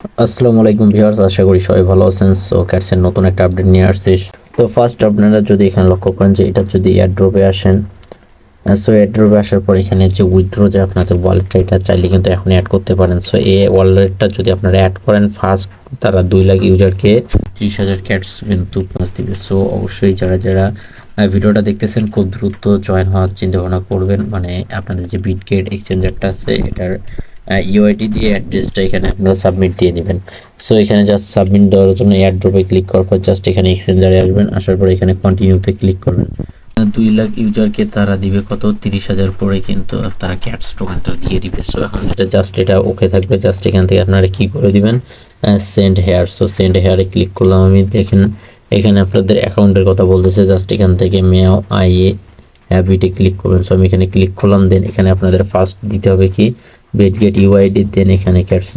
আসসালামু আলাইকুম ভিউয়ার্স, আশা করি সবাই ভালো আছেন। সো ক্যাটসের নতুন একটা আপডেট নিয়ে আসছি। তো ফার্স্ট আপনারা যদি এখানে লক্ষ্য করেন যে এটা যদি এয়ারড্রপে আসেন, সো এয়ারড্রপে আসার পর এখানে যে উইথড্র যে আপনাদের ওয়ালেটটা, এটা চাইলে কিন্তু এখন অ্যাড করতে পারেন। সো এই ওয়ালেটটা যদি আপনারা অ্যাড করেন, ফার্স্ট তারা 2 লাখ ইউজারকে 30,000 ক্যাটস কিন্তু প্লাস দিবে। সো অবশ্যই যারা যারা ভিডিওটা দেখতেছেন খুব দ্রুত জয়েন হওয়ার চিন্তা ভাবনা করবেন। মানে আপনাদের যে বিটগেট এক্সচেঞ্জারটা আছে এটার ইউআইডি দিয়ে অ্যাড্রেসটা এখানে আপনারা সাবমিট দিয়ে দিবেন। সো এখানে জাস্ট সাবমিট দেওয়ার জন্য এয়ারড্রপে ক্লিক করার পর জাস্ট এখানে এক্সচেঞ্জারে আসবেন, আসার পর এখানে কন্টিনিউতে ক্লিক করবেন। 2 লাখ ইউজারকে তারা দিবে কত 30,000 করে, কিন্তু তারা ক্যাটস টোকেনটা দিয়ে দিবে। সো এখন এটা ওকে থাকবে। জাস্ট এখান থেকে আপনারা কি করে দিবেন, সেন্ড হেয়ার। সো সেন্ড হেয়ারে ক্লিক করলাম আমি। দেখেন এখানে আপনাদের অ্যাকাউন্টের কথা বলতেছে। জাস্ট এখান থেকে মেও আইএ হ্যাবিটে ক্লিক করবেন। সো আমি এখানে ক্লিক করলাম। দেন এখানে আপনাদের ফার্স্ট দিতে হবে কি বিটগেট ইউআইডি, দেন এখানে ক্যাটস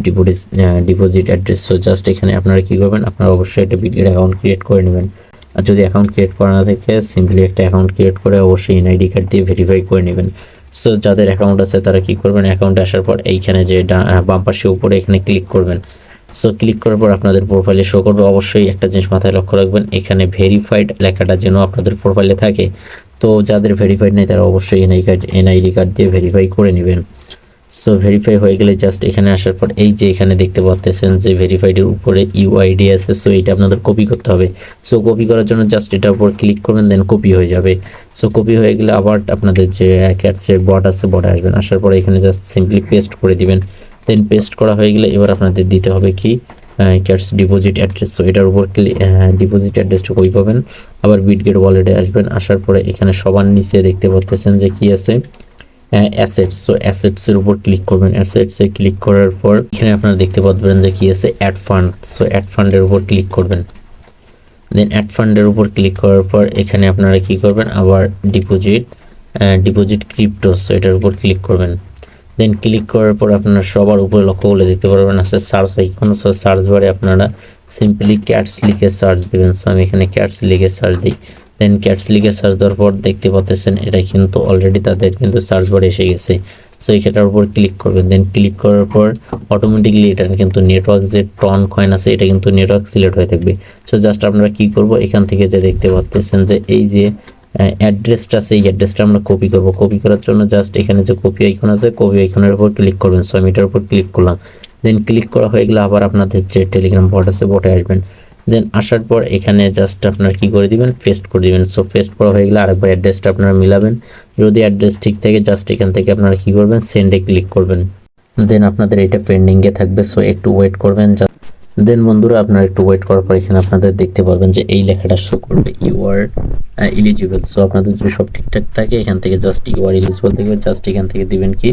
ডিপোজিট অ্যাড্রেস। সো জাস্ট এখানে আপনারা কি করবেন, আপনারা অবশ্যই একটা বিটগেট অ্যাকাউন্ট ক্রিয়েট করে নেবেন। আর যদি অ্যাকাউন্ট ক্রিয়েট করা না থাকে সিম্পলি একটা অ্যাকাউন্ট ক্রিয়েট করে অবশ্যই এনআইডি কার্ড দিয়ে ভেরিফাই করে নেবেন। সো যাদের অ্যাকাউন্ট আছে তারা কি করবেন, অ্যাকাউন্টে আসার পর এইখানে যে বাম পাশে উপরে এখানে ক্লিক করবেন। সো ক্লিক করার পর আপনাদের প্রোফাইলে শো করবে। অবশ্যই একটা জিনিস মাথায় লক্ষ্য রাখবেন, এখানে ভেরিফাইড লেখাটা যেন আপনাদের প্রোফাইলে থাকে। তো যাদের ভেরিফাইড নেই তারা অবশ্যই এনআইডি কার্ড দিয়ে ভেরিফাই করে নেবেন। সো ভেরিফাই হয়ে গেলে জাস্ট এখানে আসার পর এই যে এখানে দেখতে পাচ্ছেন যে ভেরিফাইডের উপরে ইউআইডি আছে। সো এটা আপনাদের কপি করতে হবে। সো কপি করার জন্য জাস্ট এটার উপর ক্লিক করবেন, দেন কপি হয়ে যাবে। সো কপি হয়ে গেলে আবার আপনাদের যে ক্যাটসের বট আছে বটে আসবেন, আসার পরে এখানে জাস্ট সিম্পলি পেস্ট করে দিবেন। দেন পেস্ট করা হয়ে গেলে এবার আপনাদের দিতে হবে কি ক্যাটস ডিপোজিট অ্যাড্রেস। সো এটার উপর ডিপোজিট অ্যাড্রেসটা কই পাবেন, আবার বিটগেট ওয়ালেটে আসবেন। আসার পরে এখানে সবার নিচে দেখতে পাচ্ছেন যে কি আছে অ্যাসেটস। সো অ্যাসেটসের উপর ক্লিক করবেন। অ্যাসেটসে ক্লিক করার পর এখানে আপনারা দেখতে পাবেন যে কি আছে অ্যাড ফান্ড। সো অ্যাড ফান্ডের উপর ক্লিক করবেন। দেন অ্যাড ফান্ডের উপর ক্লিক করার পর এখানে আপনারা কি করবেন, আবার ডিপোজিট ক্রিপ্টো। সো এটার উপর ক্লিক করবেন। দেন ক্লিক করার পর আপনারা সবার উপরে লক্ষ্য করলে দেখতে পারবেন আছে সার্চ আইকন। সো সার্চ বারে আপনারা সিম্পলি ক্যাটস লিখে সার্চ দেবেন। সো আমি এখানে ক্যাটস লিখে সার্চ দিই। দেন ক্যাটস লিখে সার্চ দেওয়ার পর দেখতে পাচ্ছেন এটা কিন্তু অলরেডি তাদের কিন্তু সার্চ বারে এসে গেছে। সো এটার উপর ক্লিক করবেন। দেন ক্লিক করার পর অটোমেটিকলি এটা কিন্তু নেটওয়ার্ক যে টন কয়েন আছে এটা কিন্তু নেটওয়ার্ক সিলেক্ট হয়ে থাকবে। সো জাস্ট আপনারা কি করব, এখান থেকে যে দেখতে পাচ্ছেন যে এই যে অ্যাড্রেসটা আছে এই অ্যাড্রেসটা আমরা কপি করব। কপি করার জন্য জাস্ট এখানে যে কপি আইকন আছে কপি আইকনের উপর ক্লিক করবেন। সো আমি এটার উপর ক্লিক করলাম। দেন ক্লিক করা হয়ে গেলে আবার আপনাদের যে টেলিগ্রাম বট আছে বটে আসবেন। দেন আসার পর এখানে জাস্ট আপনারা কি করে দিবেন, পেস্ট করে দিবেন। সো পেস্ট করা হয়ে গেলে আরেকবার অ্যাড্রেসটা আপনারা মিলাবেন। যদি অ্যাড্রেস ঠিক থাকে জাস্ট এখান থেকে আপনারা কি করবেন, সেন্ডে ক্লিক করবেন। দেন আপনাদের এটা পেন্ডিংয়ে থাকবে। সো একটু ওয়েট করবেন। দেন বন্ধুরা আপনারা একটু ওয়েট করার পর এখানে আপনাদের দেখতে পারবেন যে এই লেখাটা শো করবে ইউ আর এলিজিবল। সো আপনাদের যদি সব ঠিকঠাক থাকে এখান থেকে জাস্ট ইউ আর এলিজিবল থেকে জাস্ট এখান থেকে দিবেন কি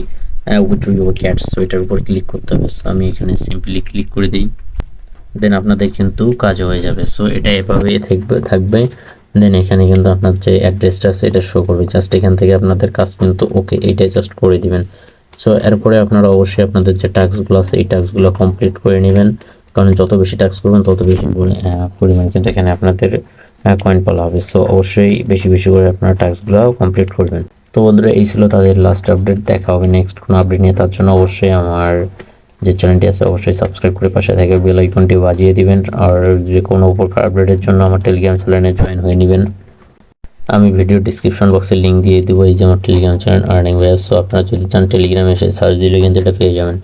উইথড্র ইউর ক্যাটস। সো এটার উপর ক্লিক করতে হবে। সো আমি এখানে সিম্পলি ক্লিক করে দিই। দেন আপনাদের কিন্তু কাজ হয়ে যাবে। সো এটা এভাবেই থাকবে। দেন এখানে কিন্তু আপনার যে অ্যাড্রেসটা আছে এটা শো করবে। জাস্ট এখান থেকে আপনাদের কাজ কিন্তু ওকে, এইটাই জাস্ট করে দিবেন। সো এরপরে আপনারা অবশ্যই আপনাদের যে টাস্কগুলো আছে এই টাস্কগুলো কমপ্লিট করে নেবেন, কারণ যত বেশি টাস্ক করবেন তত বেশি পরিমাণ কিন্তু এখানে আপনাদের কয়েন পাওয়া হবে। সো অবশ্যই বেশি বেশি করে আপনারা টাস্কগুলো কমপ্লিট করবেন। তো বন্ধুরা এই ছিল তাদের লাস্ট আপডেট। দেখা হবে নেক্সট কোনো আপডেট নিয়ে। তার জন্য অবশ্যই আমার যে চ্যানেলটি আছে অবশ্যই সাবস্ক্রাইব করে পাশে থেকে বেল আইকনটি বাজিয়ে দিবেন। আর যে কোনো উপকার আপডেটের জন্য আমার টেলিগ্রাম চ্যানেলে জয়েন হয়ে নেবেন। আমি ভিডিও ডিসক্রিপশন বক্সে লিঙ্ক দিয়ে দেবো এই যে আমার Telegram channel earning way. So আপনারা যদি চান টেলিগ্রামে এসে সার্চ দিলে কিন্তু এটা পেয়ে যাবেন।